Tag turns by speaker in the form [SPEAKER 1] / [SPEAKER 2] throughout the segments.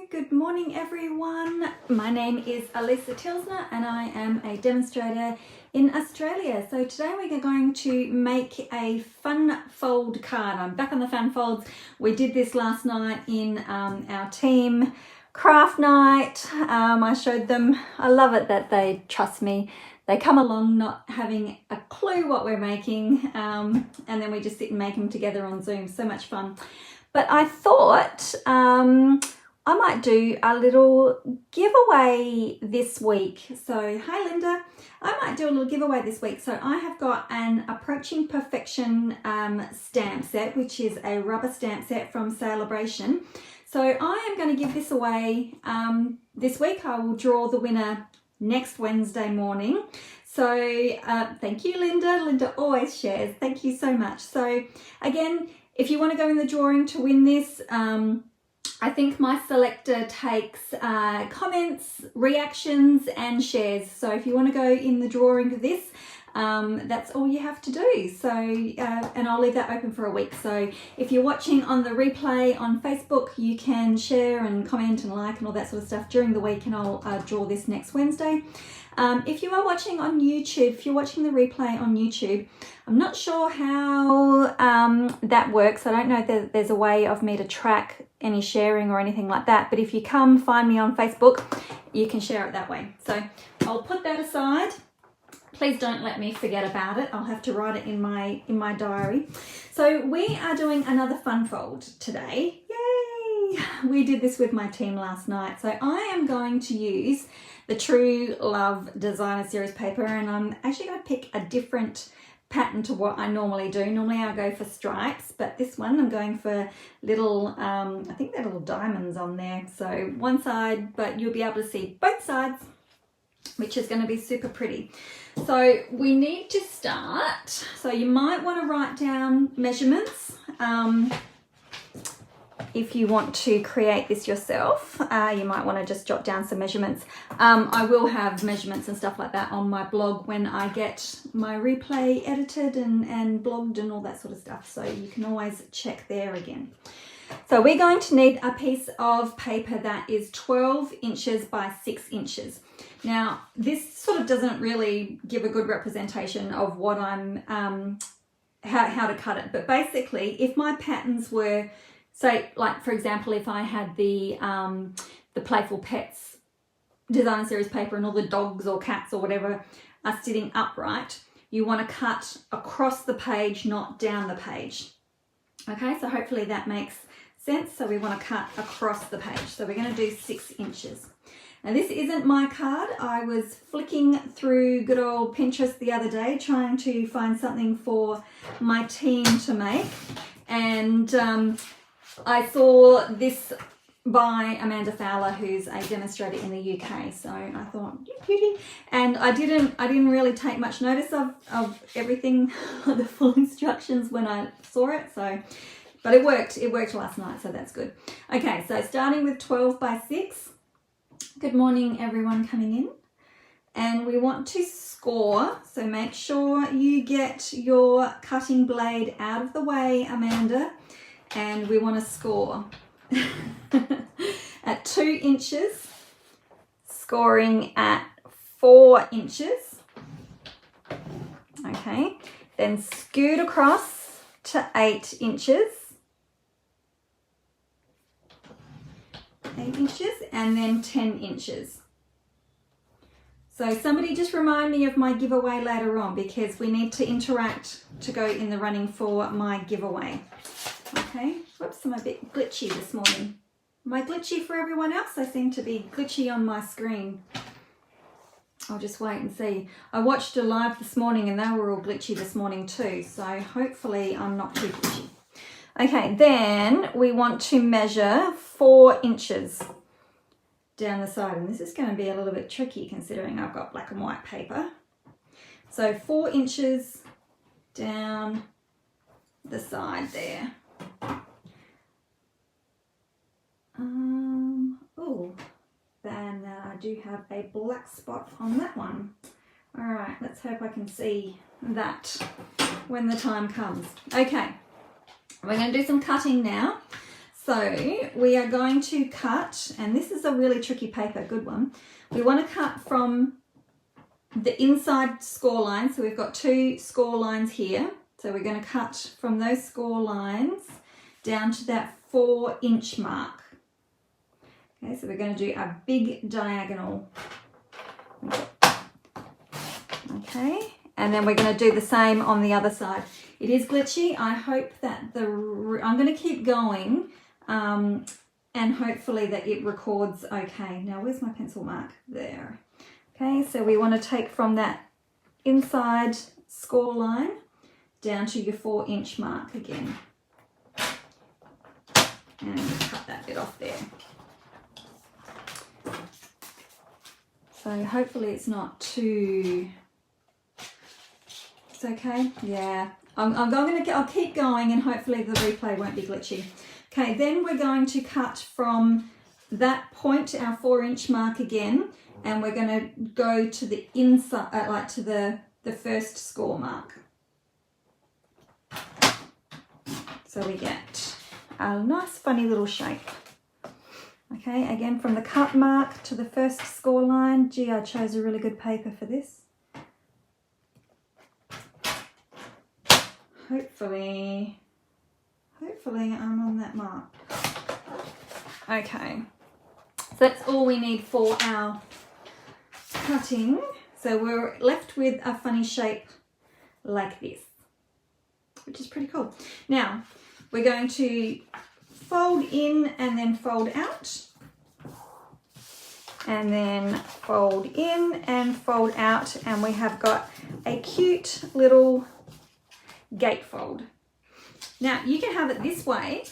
[SPEAKER 1] Good morning everyone. My name is Alisa Tilsner and I am a demonstrator in Australia. So today we're going to make a fun fold card. I'm back on the fun folds. We did this last night in our team craft night. I showed them. I love it that they trust me. They come along not having a clue what we're making, and then we just sit and make them together on Zoom. So much fun. But I thought I might do a little giveaway this week. So, hi Linda. I might do a little giveaway this week. So I have got an Approaching Perfection stamp set, which is a rubber stamp set from Celebration. So I am going to give this away this week. I will draw the winner next Wednesday morning. So thank you, Linda. Linda always shares. Thank you so much. So again, if you want to go in the drawing to win this, I think my selector takes comments, reactions and shares. So if you want to go in the drawing of this, that's all you have to do. So and I'll leave that open for a week. So if you're watching on the replay on Facebook, you can share and comment and like and all that sort of stuff during the week, and I'll draw this next Wednesday. If you are watching on YouTube, if you're watching the replay on YouTube, I'm not sure how that works. I don't know if there's a way of me to track any sharing or anything like that, but if you come find me on Facebook, you can share it that way. So I'll put that aside. Please don't let me forget about it. I'll have to write it in my diary. So we are doing another fun fold today. Yay! We did this with my team last night. So I am going to use the True Love Designer Series paper, and I'm actually going to pick a different pattern to what I normally do. Normally I go for stripes, but this one I'm going for little, I think they're little diamonds on there. So one side, but you'll be able to see both sides, which is going to be super pretty. So we need to start. So you might want to write down measurements. If you want to create this yourself, you might want to just jot down some measurements. I will have measurements and stuff like that on my blog when I get my replay edited and blogged and all that sort of stuff. So you can always check there again. So we're going to need a piece of paper that is 12 inches by 6 inches. Now, this sort of doesn't really give a good representation of what I'm, how to cut it. But basically, if my patterns were, say, like for example, if I had the Playful Pets Designer Series paper and all the dogs or cats or whatever are sitting upright, you want to cut across the page, not down the page. Okay, so hopefully that makes sense. So we want to cut across the page. So we're going to do 6 inches. Now this isn't my card. I was flicking through good old Pinterest the other day trying to find something for my team to make, and I saw this by Amanda Fowler, who's a demonstrator in the UK. So I thought, you beauty. And I didn't really take much notice of everything, the full instructions when I saw it. So, but it worked last night, so that's good. Okay, so starting with 12 by 6. Good morning everyone coming in. And we want to score, so make sure you get your cutting blade out of the way, Amanda. And we want to score at 2 inches, scoring at 4 inches. Okay, then scoot across to 8 inches. 8 inches, and then 10 inches. So somebody just remind me of my giveaway later on, because we need to interact to go in the running for my giveaway. Okay, whoops, I'm a bit glitchy this morning. Am I glitchy for everyone else? I seem to be glitchy on my screen. I'll just wait and see. I watched a live this morning and they were all glitchy this morning too, so hopefully I'm not too glitchy. Okay, then we want to measure 4 inches down the side, and this is going to be a little bit tricky considering I've got black and white paper. So 4 inches down the side there. Oh, then I do have a black spot on that one. All right, let's hope I can see that when the time comes. Okay, we're going to do some cutting now. So we are going to cut, and this is a really tricky paper, good one. We want to cut from the inside score line. So we've got 2 score lines here. So we're going to cut from those score lines down to that 4-inch mark. Okay, so we're going to do a big diagonal. Okay, and then we're going to do the same on the other side. It is glitchy. I hope that I'm going to keep going and hopefully that it records okay. Now, where's my pencil mark? There. Okay, so we want to take from that inside score line down to your 4-inch mark again. And cut that bit off there. So hopefully it's not too... It's okay? Yeah. I'll keep going and hopefully the replay won't be glitchy. Okay, then we're going to cut from that point, our 4-inch mark again, and we're going to go to the inside, like to the first score mark. So we get a nice funny little shape. Okay, again from the cut mark to the first score line. Gee, I chose a really good paper for this. Hopefully I'm on that mark. Okay, so that's all we need for our cutting. So we're left with a funny shape like this, which is pretty cool. Now, we're going to fold in and then fold out. And then fold in and fold out. And we have got a cute little gatefold. Now, you can have it this way,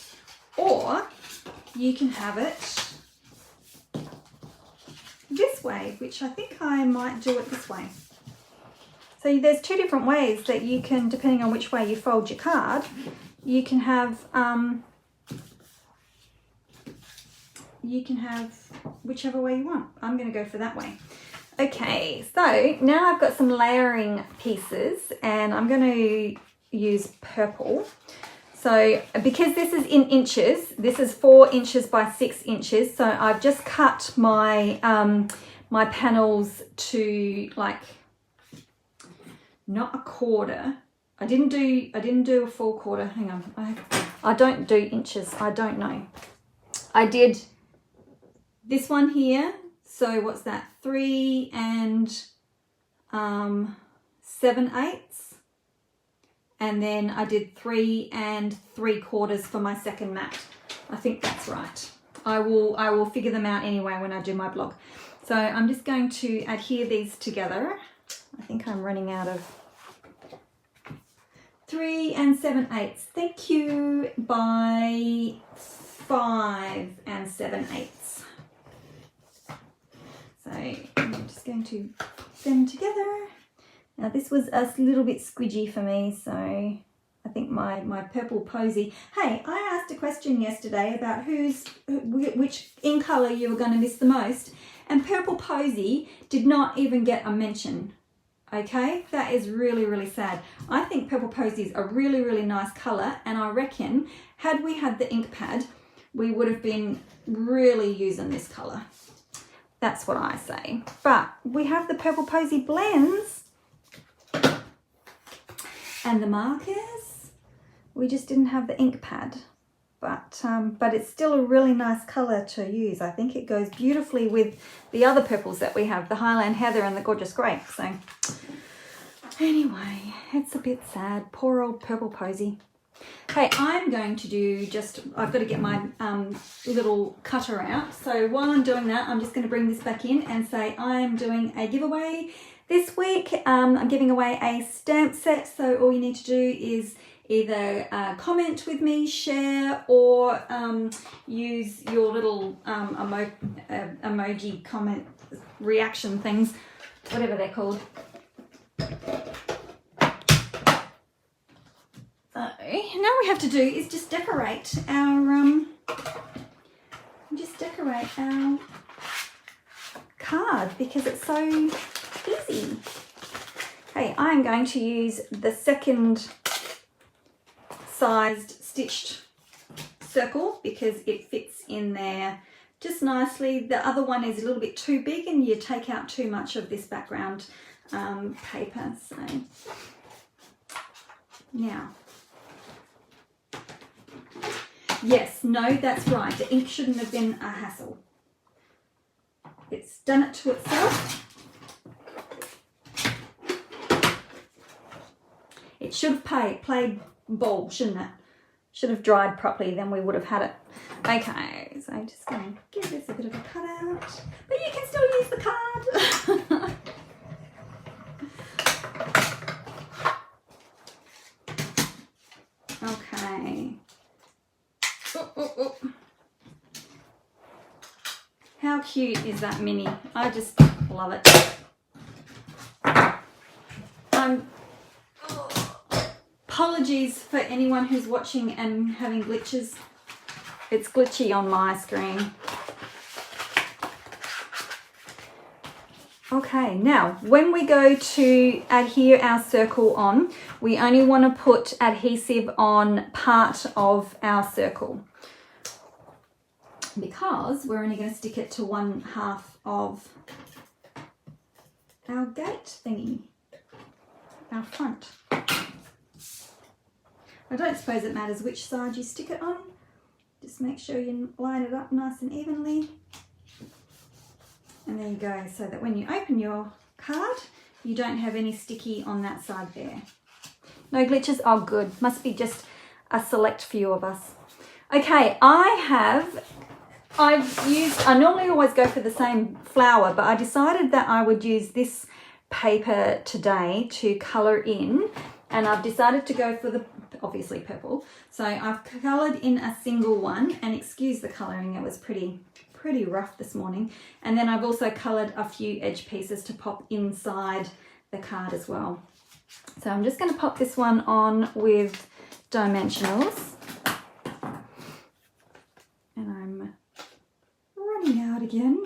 [SPEAKER 1] or you can have it this way, which I think I might do it this way. So there's 2 different ways that you can, depending on which way you fold your card, you can have whichever way you want. I'm going to go for that way. Okay, so now I've got some layering pieces and I'm going to use purple. So because this is in inches, this is 4 inches by 6 inches. So I've just cut my my panels to like not a quarter. I didn't do a full quarter. Hang on, I don't do inches. I don't know. I did this one here. So what's that? 3 7/8. And then I did 3 3/4 for my second mat. I think that's right. I will figure them out anyway when I do my blog. So I'm just going to adhere these together. I think I'm running out of 3 7/8. Thank you, by 5 7/8. So I'm just going to put them together. Now this was a little bit squidgy for me, so I think my purple posy. Hey, I asked a question yesterday about which in colour you were going to miss the most, and purple posy did not even get a mention. Okay, that is really, really sad. I think purple posy is a really, really nice colour, and I reckon had we had the ink pad, we would have been really using this colour. That's what I say. But we have the purple posy blends and the markers. We just didn't have the ink pad, but it's still a really nice colour to use. I think it goes beautifully with the other purples that we have, the Highland Heather and the Gorgeous Grape. So anyway, it's a bit sad. Poor old purple posy. Okay, I'm going to do I've got to get my little cutter out. So while I'm doing that, I'm just going to bring this back in and say I'm doing a giveaway this week. I'm giving away a stamp set. So all you need to do is either comment with me, share, or use your little emoji comment reaction things, whatever they're called. So now we have to do is just decorate our card because it's so easy. Okay, I'm going to use the second sized stitched circle because it fits in there just nicely. The other one is a little bit too big and you take out too much of this background paper. So now, yes, no, that's right. The ink shouldn't have been a hassle. It's done it to itself. It should have played ball, shouldn't it? Should have dried properly, then we would have had it. Okay, so I'm just going to give this a bit of a cut out, but you can still use the card. Okay. Oh. How cute is that mini? I just love it. Apologies for anyone who's watching and having glitches. It's glitchy on my screen. Okay, now when we go to adhere our circle on, we only want to put adhesive on part of our circle because we're only going to stick it to one half of our gate thingy, our front. I don't suppose it matters which side you stick it on. Just make sure you line it up nice and evenly. And there you go, so that when you open your card, you don't have any sticky on that side there. No glitches? Oh, good. Must be just a select few of us. Okay, I normally always go for the same flower, but I decided that I would use this paper today to colour in. And I've decided to go for the, obviously purple. So I've coloured in a single one, and excuse the colouring, it was pretty rough this morning. And then I've also coloured a few edge pieces to pop inside the card as well. So I'm just going to pop this one on with dimensionals. And I'm running out again.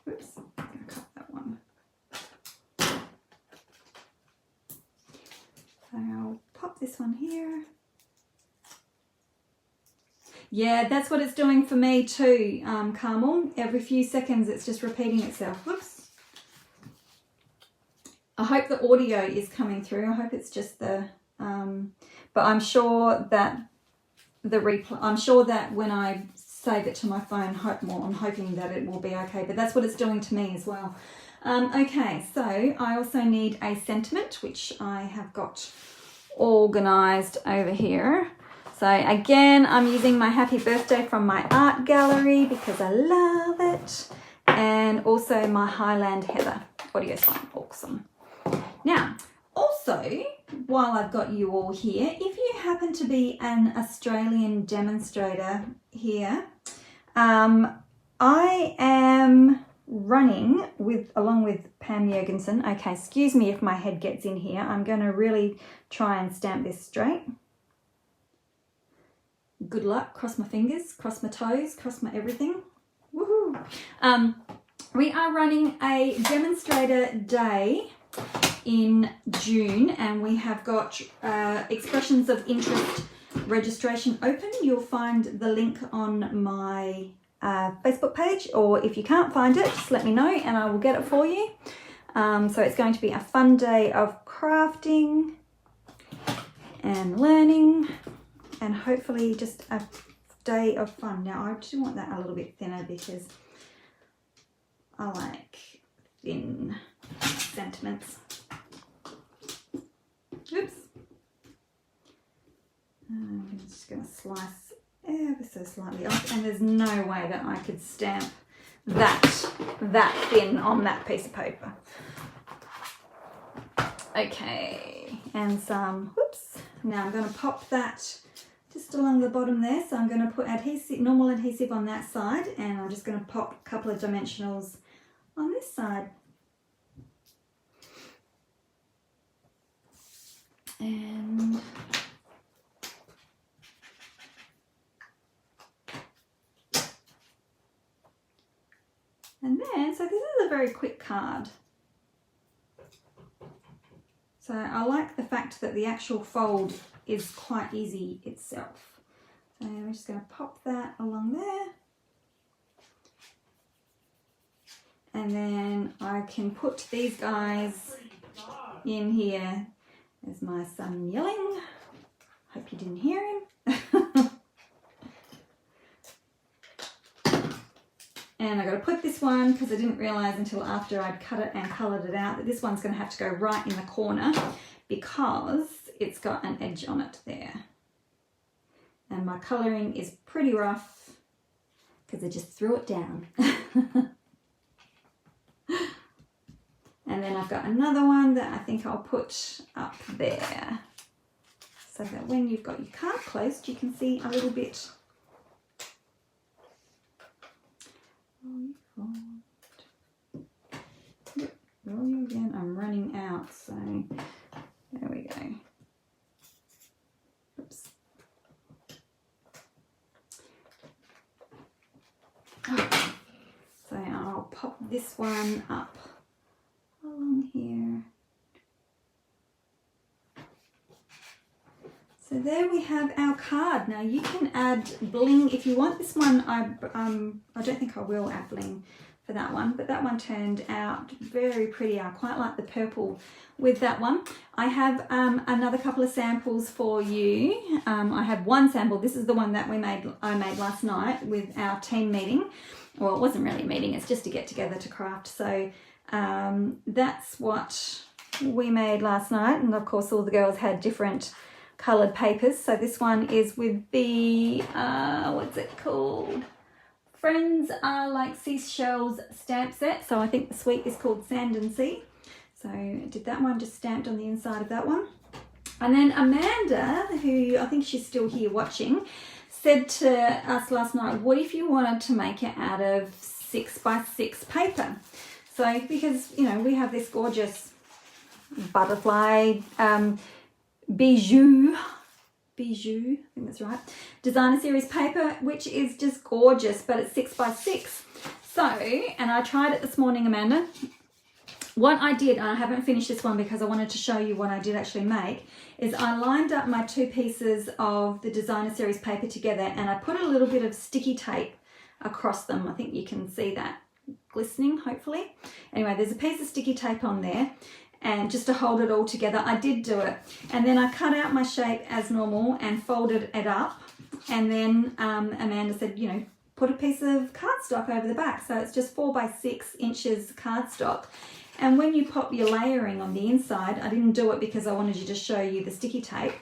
[SPEAKER 1] Oops, I'm going to cut that one. So I'll pop this one here. Yeah, that's what it's doing for me too, Carmel. Every few seconds it's just repeating itself. Whoops. I hope the audio is coming through. I hope it's just the, but I'm sure that the replay, I'm sure that when I save it to my phone, I'm hoping that it will be okay, but that's what it's doing to me as well. Okay, so I also need a sentiment, which I have got organized over here. So again, I'm using my happy birthday from my art gallery because I love it. And also my Highland Heather audio sign, awesome. Now, also, while I've got you all here, if you happen to be an Australian demonstrator here, I am running along with Pam Jurgensen. Okay, excuse me if my head gets in here. I'm going to really try and stamp this straight. Good luck, cross my fingers, cross my toes, cross my everything. Woohoo! We are running a demonstrator day in June, and we have got expressions of interest registration open. You'll find the link on my Facebook page, or if you can't find it, just let me know and I will get it for you. So it's going to be a fun day of crafting and learning, and hopefully just a day of fun. Now I do want that a little bit thinner because I like thin sentiments. Oops. I'm just going to slice ever so slightly off, and there's no way that I could stamp that thin on that piece of paper. Okay, and some, whoops. Now I'm going to pop that just along the bottom there. So I'm going to put adhesive, normal adhesive on that side, and I'm just going to pop a couple of dimensionals on this side. And then, so this is a very quick card. So I like the fact that the actual fold is quite easy itself. So I'm just going to pop that along there. And then I can put these guys in here. There's my son yelling. Hope you didn't hear him. And I got to put this one, because I didn't realise until after I'd cut it and coloured it out, that this one's going to have to go right in the corner because it's got an edge on it there. And my colouring is pretty rough because I just threw it down. And then I've got another one that I think I'll put up there, so that when you've got your card closed, you can see a little bit. Again, I'm running out, so there we go. Oops. Oh. So I'll pop this one up along here. So there we have our card. Now you can add bling if you want. This one I don't think I will add bling for that one, but that one turned out very pretty. I quite like the purple with that one. I have another couple of samples for you. I have one sample. This is the one that I made last night with our team meeting. Well, it wasn't really a meeting, it's just to get together to craft. So that's what we made last night, and of course all the girls had different coloured papers. So this one is with the what's it called? Friends Are Like Seashells stamp set. So I think the suite is called Sand and Sea. So I did that one, just stamped on the inside of that one. And then Amanda, who I think she's still here watching, said to us last night, what if you wanted to make it out of 6x6 paper? So because, you know, we have this gorgeous butterfly bijou, I think that's right, designer series paper, which is just gorgeous, but it's 6x6. So, and I tried it this morning, Amanda. What I did, and I haven't finished this one because I wanted to show you what I did actually make, is I lined up my two pieces of the designer series paper together and I put a little bit of sticky tape across them. I think you can see that glistening, hopefully. Anyway, there's a piece of sticky tape on there, and just to hold it all together. I did do it, and then I cut out my shape as normal and folded it up, and then Amanda said, you know, put a piece of cardstock over the back. So it's just 4x6 inches cardstock. And when you pop your layering on the inside, I didn't do it because I wanted you to show you the sticky tape.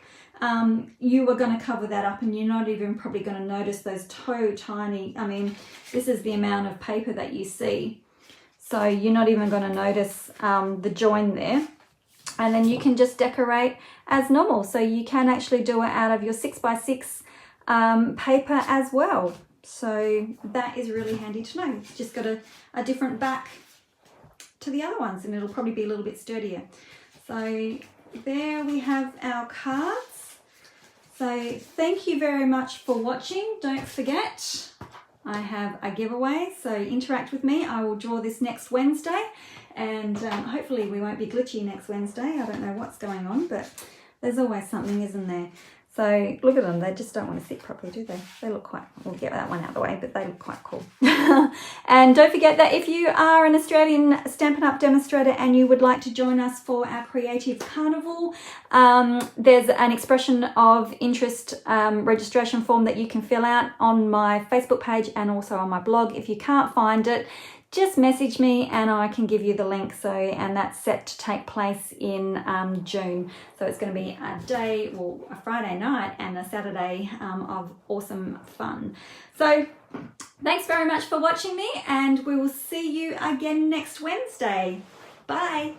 [SPEAKER 1] You were going to cover that up, and you're not even probably going to notice those tiny, I mean, this is the amount of paper that you see. So you're not even going to notice the join there. And then you can just decorate as normal. So you can actually do it out of your 6x6 paper as well. So that is really handy to know. It's just got a different back to the other ones, and it'll probably be a little bit sturdier. So there we have our cards. So thank you very much for watching. Don't forget, I have a giveaway, so interact with me. I will draw this next Wednesday, and hopefully we won't be glitchy next Wednesday. I don't know what's going on, but there's always something, isn't there? So look at them, they just don't want to sit properly, do they? They look quite, we'll get that one out of the way, but they look quite cool. And don't forget that if you are an Australian Stampin' Up! Demonstrator and you would like to join us for our Creative Carnival, there's an expression of interest registration form that you can fill out on my Facebook page and also on my blog. If you can't find it, just message me and I can give you the link. So, and that's set to take place in June. So it's going to be a day, well, a Friday night and a Saturday of awesome fun. So thanks very much for watching me, and we will see you again next Wednesday. Bye.